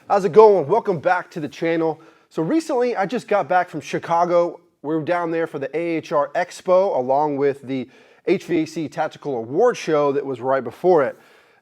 How's it going? Welcome back to the channel. So recently I just got back from Chicago. We were down there for the AHR Expo along with the HVAC Tactical Award Show that was right before it.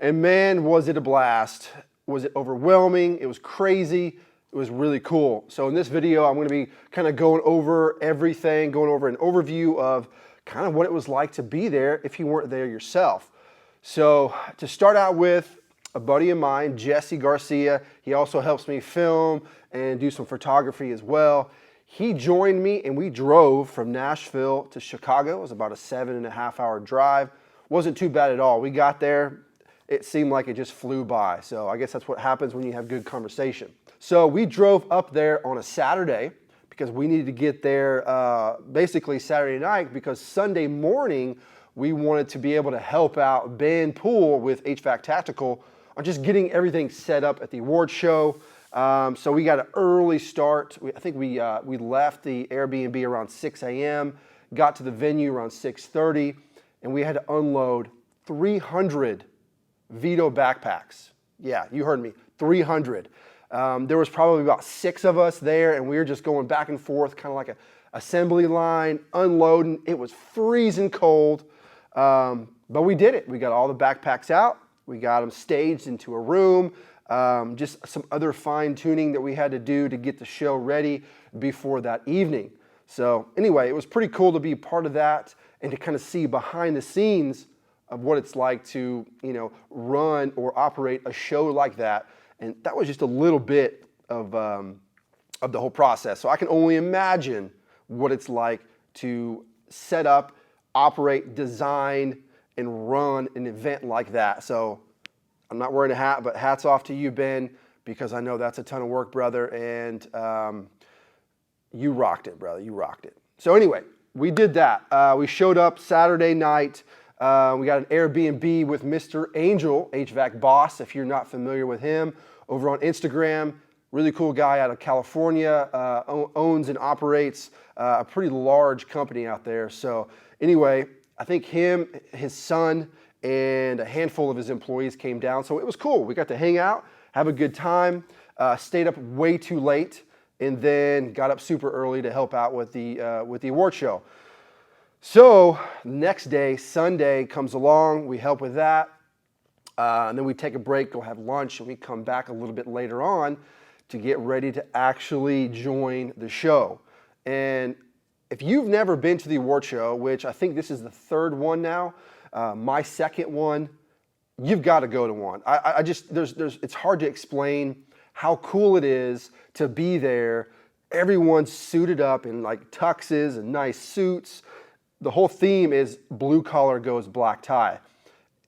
And man, was it a blast. Was it overwhelming? It was crazy. It was really cool. So in this video, I'm going to be kind of going over everything, going over an overview of kind of what it was like to be there if you weren't there yourself. So to start out with, a buddy of mine, Jesse Garcia, he also helps me film and do some photography as well. He joined me and we drove from Nashville to Chicago. It was about a 7.5 hour drive. Wasn't too bad at all. We got there, it seemed like it just flew by. So I guess that's what happens when you have good conversation. So we drove up there on a Saturday because we needed to get there basically Saturday night, because Sunday morning we wanted to be able to help out Ben Poole with HVAC Tactical on just getting everything set up at the award show. So we got an early start. I think we left the Airbnb around 6 a.m., got to the venue around 6:30, and we had to unload 300 Veto backpacks. Yeah, you heard me, 300. There was probably about 6 of us there, and we were just going back and forth, kind of like an assembly line, unloading. It was freezing cold, but we did it. We got all the backpacks out. We got them staged into a room, just some other fine tuning that we had to do to get the show ready before that evening. So anyway, it was pretty cool to be a part of that and to kind of see behind the scenes of what it's like to, run or operate a show like that. And that was just a little bit of the whole process. So I can only imagine what it's like to set up, operate, design, and run an event like that. So I'm not wearing a hat, but hats off to you, Ben, because I know that's a ton of work, brother, and you rocked it, brother. You rocked it. So anyway, we did that. We showed up Saturday night. We got an Airbnb with Mr. Angel, HVAC Boss, if you're not familiar with him, over on Instagram. Really cool guy out of California, owns and operates a pretty large company out there. So anyway, I think him, his son, and a handful of his employees came down. So it was cool. We got to hang out, have a good time, stayed up way too late, and then got up super early to help out with the award show. So next day, Sunday, comes along. We help with that. And then we take a break, go have lunch, and we come back a little bit later on to get ready to actually join the show. And if you've never been to the award show, which I think this is the 3rd one now, my 2nd one, you've got to go to one. It's hard to explain how cool it is to be there. Everyone's suited up in like tuxes and nice suits. The whole theme is blue collar goes black tie.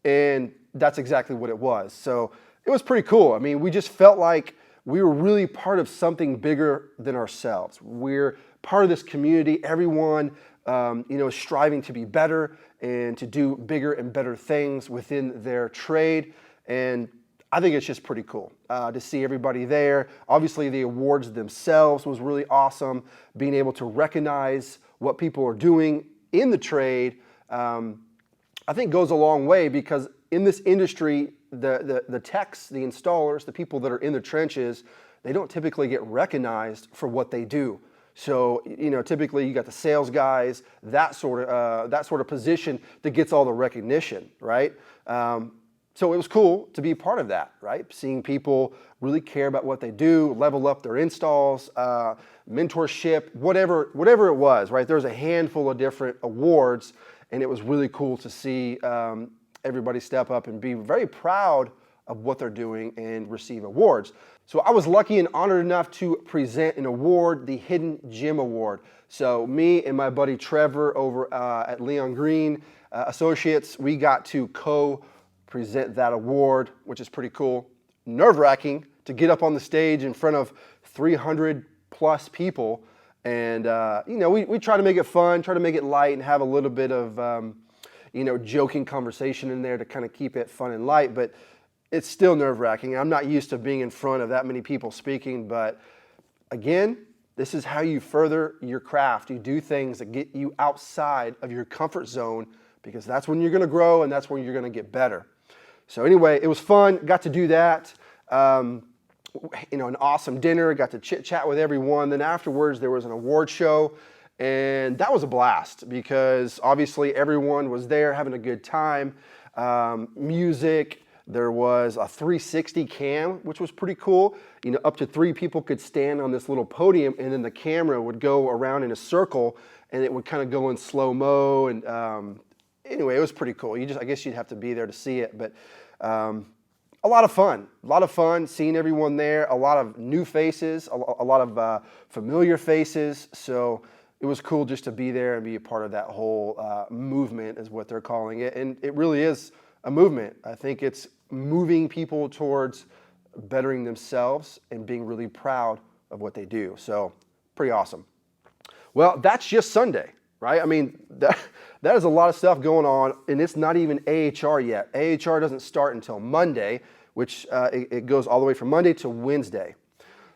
And that's exactly what it was. So it was pretty cool. I mean, we just felt like we were really part of something bigger than ourselves. We're part of this community. Everyone, is striving to be better and to do bigger and better things within their trade. And I think it's just pretty cool to see everybody there. Obviously, the awards themselves was really awesome. Being able to recognize what people are doing in the trade, I think goes a long way, because in this industry, the techs, the installers, the people that are in the trenches, they don't typically get recognized for what they do. So, typically you got the sales guys, that sort of position that gets all the recognition, right? So it was cool to be a part of that, right? Seeing people really care about what they do, level up their installs, mentorship, whatever it was, right? There's a handful of different awards, and it was really cool to see everybody step up and be very proud of what they're doing and receive awards. So I was lucky and honored enough to present an award, the Hidden Gem Award. So me and my buddy Trevor over at Leon Green Associates, we got to co-present that award, which is pretty cool. Nerve-wracking to get up on the stage in front of 300 plus people. And, we try to make it fun, try to make it light, and have a little bit of, joking conversation in there to kind of keep it fun and light. But it's still nerve-wracking. I'm not used to being in front of that many people speaking, but again, this is how you further your craft. You do things that get you outside of your comfort zone, because that's when you're going to grow and that's when you're going to get better. So anyway, it was fun. Got to do that. an awesome dinner, got to chit chat with everyone. Then afterwards there was an award show, and that was a blast because obviously everyone was there having a good time. Music, there was a 360 cam, which was pretty cool. Up to 3 people could stand on this little podium, and then the camera would go around in a circle, and it would kind of go in slow-mo. And anyway, it was pretty cool. I guess you'd have to be there to see it, but a lot of fun seeing everyone there. A lot of new faces, a lot of familiar faces. So it was cool just to be there and be a part of that whole movement, is what they're calling it. And it really is a movement. I think it's moving people towards bettering themselves and being really proud of what they do. So pretty awesome. Well, that's just Sunday, right? I mean, that is a lot of stuff going on, and it's not even AHR yet. AHR doesn't start until Monday, which it goes all the way from Monday to Wednesday.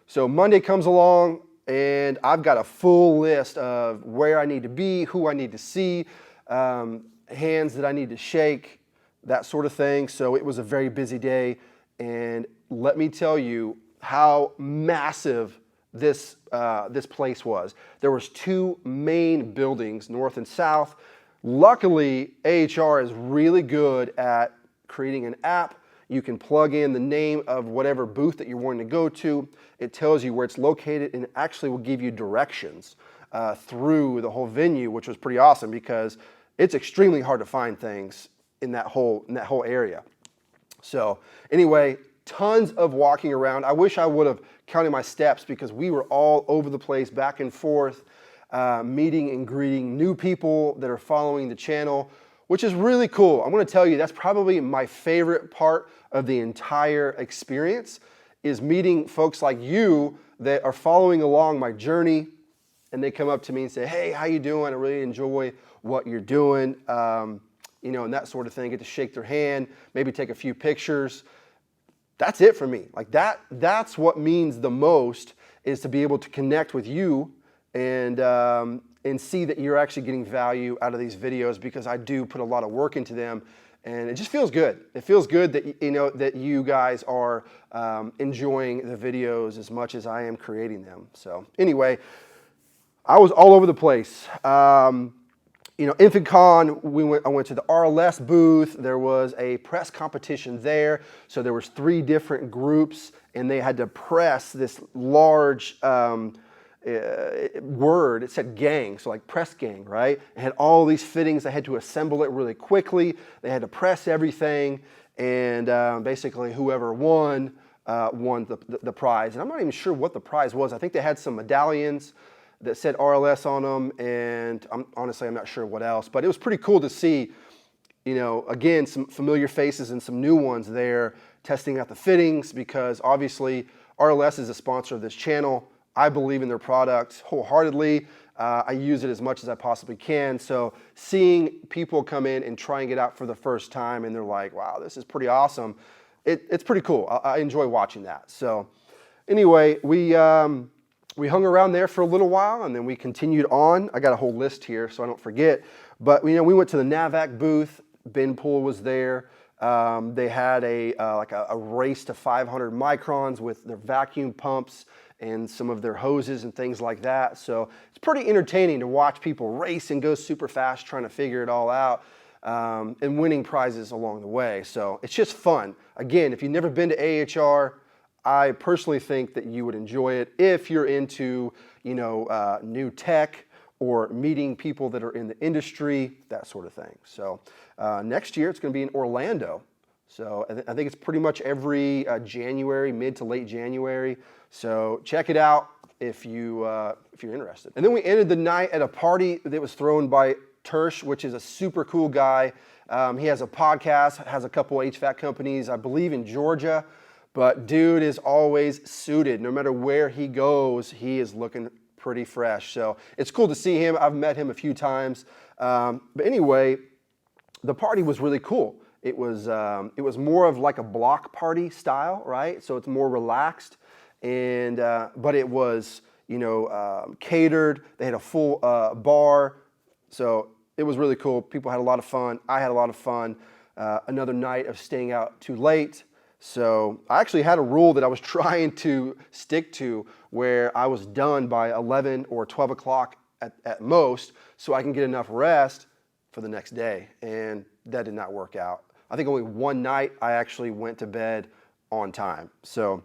So Monday comes along, and I've got a full list of where I need to be, who I need to see, hands that I need to shake, that sort of thing. So it was a very busy day, and let me tell you how massive this place was. There was 2 main buildings, north and south. Luckily, AHR is really good at creating an app. You can plug in the name of whatever booth that you're wanting to go to. It tells you where it's located, and it actually will give you directions through the whole venue, which was pretty awesome because it's extremely hard to find things in that whole area. So anyway, tons of walking around. I wish I would have counted my steps because we were all over the place, back and forth, meeting and greeting new people that are following the channel, which is really cool. I'm going to tell you, that's probably my favorite part of the entire experience, is meeting folks like you that are following along my journey, and they come up to me and say, hey, how you doing? I really enjoy what you're doing, and that sort of thing. Get to shake their hand, maybe take a few pictures. That's it for me. Like that's what means the most, is to be able to connect with you and see that you're actually getting value out of these videos, because I do put a lot of work into them, and it just feels good. It feels good that that you guys are enjoying the videos as much as I am creating them. So anyway, I was all over the place. InfantCon, I went to the RLS booth. There was a press competition there. So there was 3 different groups, and they had to press this large word. It said gang, so like press gang, right? It had all these fittings. They had to assemble it really quickly. They had to press everything, and basically whoever won the prize. And I'm not even sure what the prize was. I think they had some medallions that said RLS on them, and I'm not sure what else, but it was pretty cool to see, again, some familiar faces and some new ones there testing out the fittings, because obviously RLS is a sponsor of this channel. I believe in their product wholeheartedly. I use it as much as I possibly can. So seeing people come in and try and get out for the first time, and they're like, wow, this is pretty awesome. It's pretty cool. I enjoy watching that. So anyway, we hung around there for a little while, and then we continued on. I got a whole list here so I don't forget. But we went to the Navak booth. Ben Poole was there. They had a race to 500 microns with their vacuum pumps and some of their hoses and things like that. So it's pretty entertaining to watch people race and go super fast trying to figure it all out, and winning prizes along the way. So it's just fun. Again, if you've never been to AHR, I personally think that you would enjoy it if you're into, new tech or meeting people that are in the industry, that sort of thing. So next year it's going to be in Orlando. So I think it's pretty much every January, mid to late January. So check it out if you're interested. And then we ended the night at a party that was thrown by Tersh, which is a super cool guy. He has a podcast, has a couple HVAC companies, I believe in Georgia. But dude is always suited. No matter where he goes, he is looking pretty fresh. So it's cool to see him. I've met him a few times. But anyway, the party was really cool. It was more of like a block party style, right? So it's more relaxed, and but it was catered. They had a full bar, so it was really cool. People had a lot of fun. I had a lot of fun. Another night of staying out too late. So I actually had a rule that I was trying to stick to where I was done by 11 or 12 o'clock at most, so I can get enough rest for the next day. And that did not work out. I think only one night I actually went to bed on time. So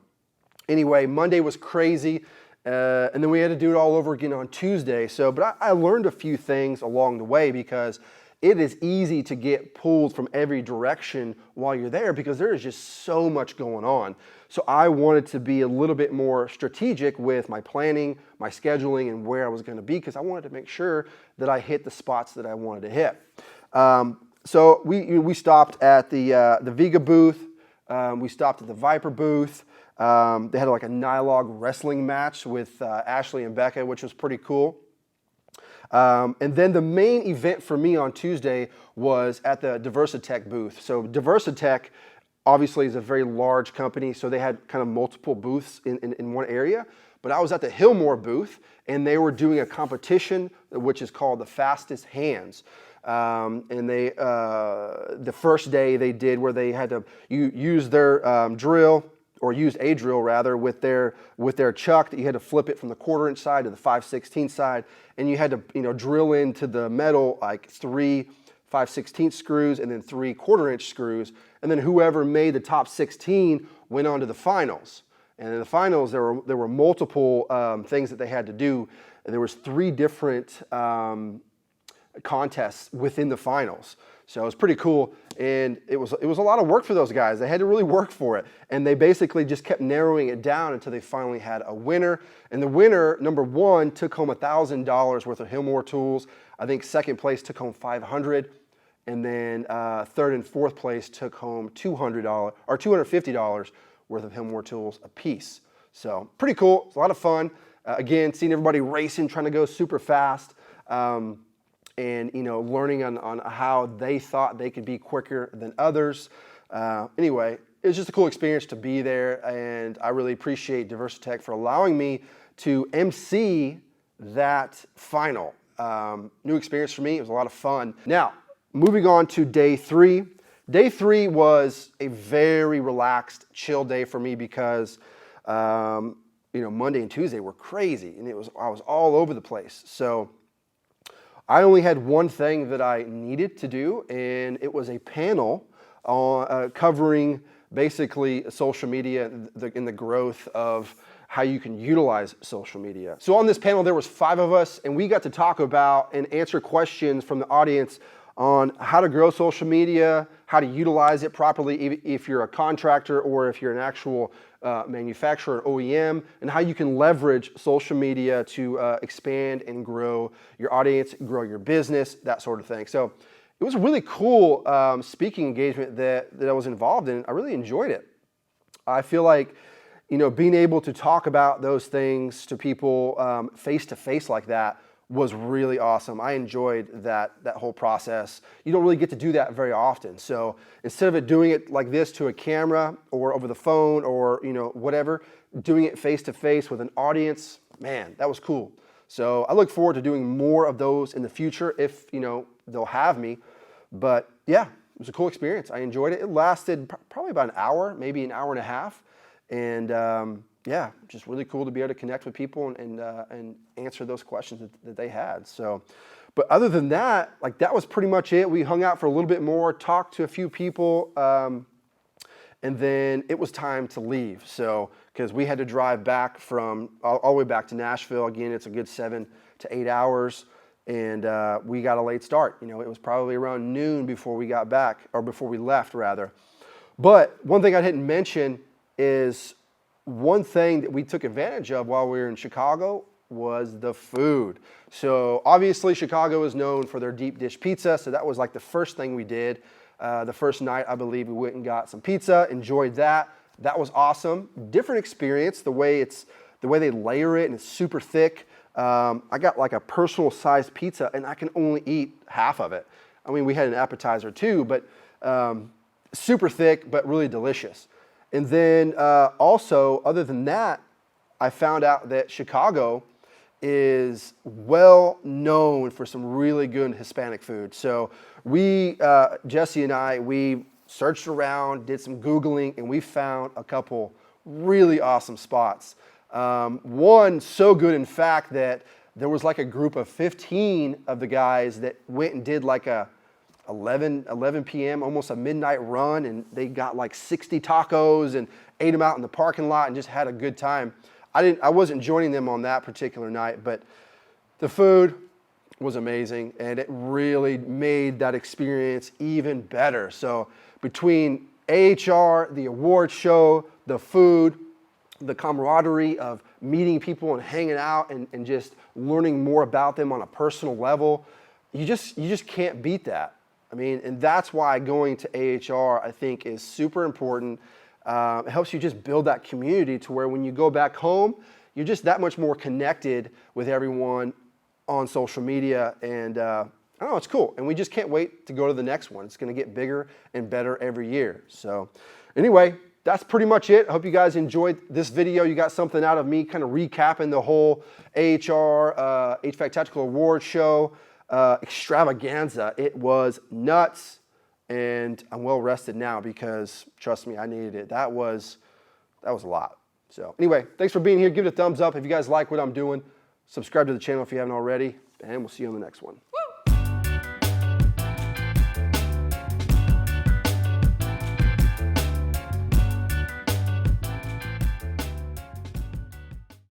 anyway, Monday was crazy. And then we had to do it all over again on Tuesday. So, but I learned a few things along the way, because it is easy to get pulled from every direction while you're there because there is just so much going on. So I wanted to be a little bit more strategic with my planning, my scheduling, and where I was going to be, because I wanted to make sure that I hit the spots that I wanted to hit. So we stopped at the Vega booth. We stopped at the Viper booth. They had like a Nylog wrestling match with Ashley and Becca, which was pretty cool. And then the main event for me on Tuesday was at the Diversitech booth. So Diversitech obviously is a very large company, so they had kind of multiple booths in one area. But I was at the Hilmor booth, and they were doing a competition which is called the Fastest Hands. And they the first day they did where they had to use their drill, or use a drill rather, with their chuck, that you had to flip it from the 1/4-inch side to the 5/16 side, and you had to drill into the metal like 3 5/16 screws and then 3 1/4-inch screws, and then whoever made the top 16 went on to the finals. And in the finals there were multiple things that they had to do. There was 3 different contests within the finals. So it was pretty cool, and it was a lot of work for those guys. They had to really work for it, and they basically just kept narrowing it down until they finally had a winner. And the winner, number 1, took home $1,000 worth of Hilmor tools. I think second place took home $500, and then third and fourth place took home $200 or $250 worth of Hilmor tools a piece. So pretty cool. It's a lot of fun. Again, seeing everybody racing, trying to go super fast. And learning on how they thought they could be quicker than others. Anyway, it was just a cool experience to be there, and I really appreciate Diversitech for allowing me to MC that final. New experience for me. It was a lot of fun. Now, moving on to day 3. Day 3 was a very relaxed, chill day for me because Monday and Tuesday were crazy, and I was all over the place. So I only had one thing that I needed to do, and it was a panel covering basically social media and the growth of how you can utilize social media. So on this panel, there was 5 of us, and we got to talk about and answer questions from the audience on how to grow social media, how to utilize it properly if you're a contractor or if you're an actual manufacturer or OEM, and how you can leverage social media to expand and grow your audience, grow your business, that sort of thing. So it was a really cool speaking engagement that I was involved in. I really enjoyed it. I feel like being able to talk about those things to people face to face like that was really awesome. I enjoyed that whole process. You don't really get to do that very often. So instead of doing it like this to a camera or over the phone or whatever, doing it face to face with an audience, man, that was cool. So I look forward to doing more of those in the future if they'll have me. But yeah, it was a cool experience. I enjoyed it. It lasted probably about an hour, maybe an hour and a half, and yeah, just really cool to be able to connect with people and answer those questions that they had. So, but other than that, that was pretty much it. We hung out for a little bit more, talked to a few people, and then it was time to leave. So, because we had to drive back from all the way back to Nashville. Again, it's a good 7 to 8 hours, and we got a late start. It was probably around noon before we got back, or before we left rather. But one thing I didn't mention is one thing that we took advantage of while we were in Chicago was the food. So obviously Chicago is known for their deep dish pizza, so that was like the first thing we did. The first night, I believe, we went and got some pizza, enjoyed that. That was awesome. Different experience, the way they layer it, and it's super thick. I got like a personal sized pizza, and I can only eat half of it. I mean, we had an appetizer too, but super thick, but really delicious. And then also, other than that, I found out that Chicago is well known for some really good Hispanic food. So we, Jesse and I, we searched around, did some Googling, and we found a couple really awesome spots. One so good, in fact, that there was like a group of 15 of the guys that went and did like a 11 p.m., almost a midnight run, and they got like 60 tacos and ate them out in the parking lot and just had a good time. I wasn't joining them on that particular night, but the food was amazing, and it really made that experience even better. So between AHR, the award show, the food, the camaraderie of meeting people and hanging out and just learning more about them on a personal level, you just can't beat that. I mean, and that's why going to AHR, I think, is super important. It helps you just build that community to where when you go back home, you're just that much more connected with everyone on social media. And I don't know, it's cool. And we just can't wait to go to the next one. It's going to get bigger and better every year. So anyway, that's pretty much it. I hope you guys enjoyed this video. You got something out of me kind of recapping the whole AHR HVAC Tactical Award Show extravaganza. It was nuts, and I'm well rested now because, trust me, I needed it. That was a lot. So anyway, thanks for being here. Give it a thumbs up if you guys like what I'm doing. Subscribe to the channel if you haven't already, and we'll see you on the next one.